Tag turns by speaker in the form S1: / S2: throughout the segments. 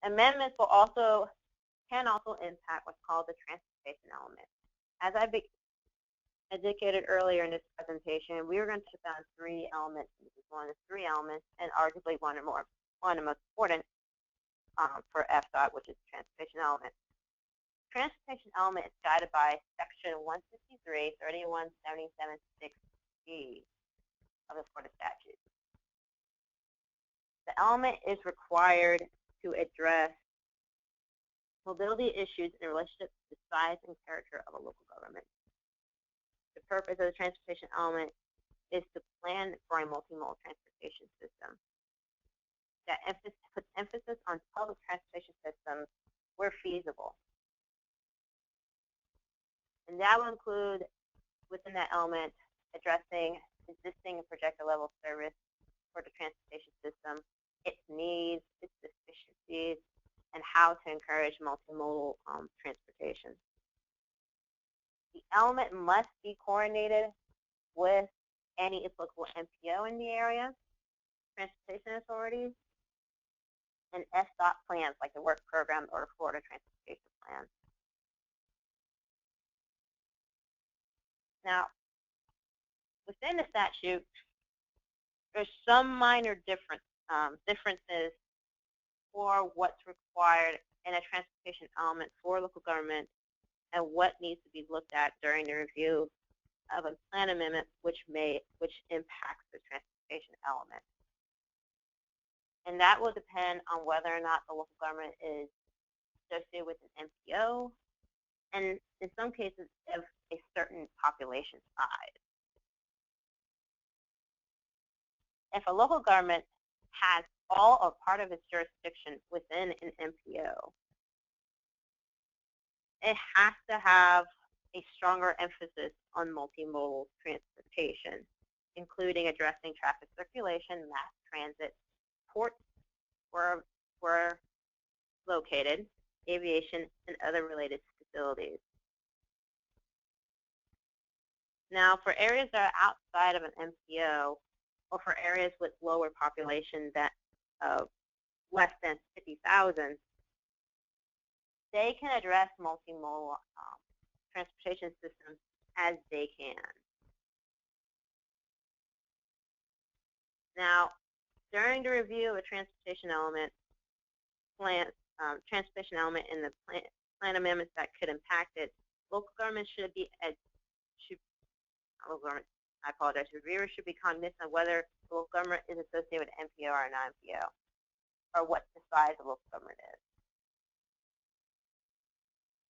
S1: Amendments can also impact what's called the transportation element. As I indicated earlier in this presentation, we were going to touch on 3 elements. This is one of the 3 elements, and arguably one of the most important for FDOT, which is the transportation element. Transportation element is guided by Section 153, 31776D of the Florida statute. The element is required to address mobility issues in relationship to the size and character of a local government. The purpose of the transportation element is to plan for a multimodal transportation system that puts emphasis on public transportation systems where feasible. And that will include, within that element, addressing existing and projected level service for the transportation system, its needs, its deficiencies, and how to encourage multimodal transportation. The element must be coordinated with any applicable MPO in the area, transportation authorities, and FDOT plans like the work program or Florida Transportation Plan. Now, within the statute, there's some minor differences for what's required in a transportation element for local government and what needs to be looked at during the review of a plan amendment which impacts the transportation element. And that will depend on whether or not the local government is associated with an MPO, and in some cases of a certain population size. If a local government has all or part of its jurisdiction within an MPO, it has to have a stronger emphasis on multimodal transportation, including addressing traffic circulation, mass transit, ports where located, aviation, and other related facilities. Now, for areas that are outside of an MPO, or for areas with lower population that less than 50,000, they can address multimodal transportation systems as they can. Now, during the review of a transportation element transportation element in the plan amendments that could impact it, local government reviewers should be cognizant of whether the local government is associated with an MPO or a non-MPO, or what the size of local government is.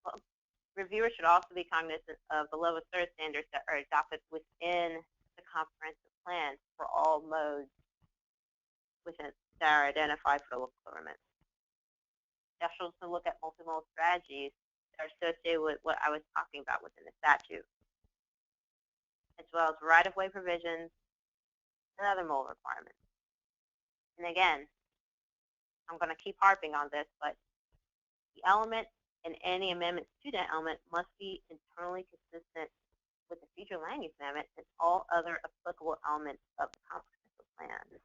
S1: Well, reviewers should also be cognizant of the level of service standards that are adopted within the comprehensive plan for all modes that are identified for the local government. They should also look at multimodal strategies that are associated with what I was talking about within the statute, as well as right-of-way provisions and other mode requirements. And again, I'm going to keep harping on this, but the element and any amendments to that element must be internally consistent with the future land use amendment and all other applicable elements of the comprehensive plan.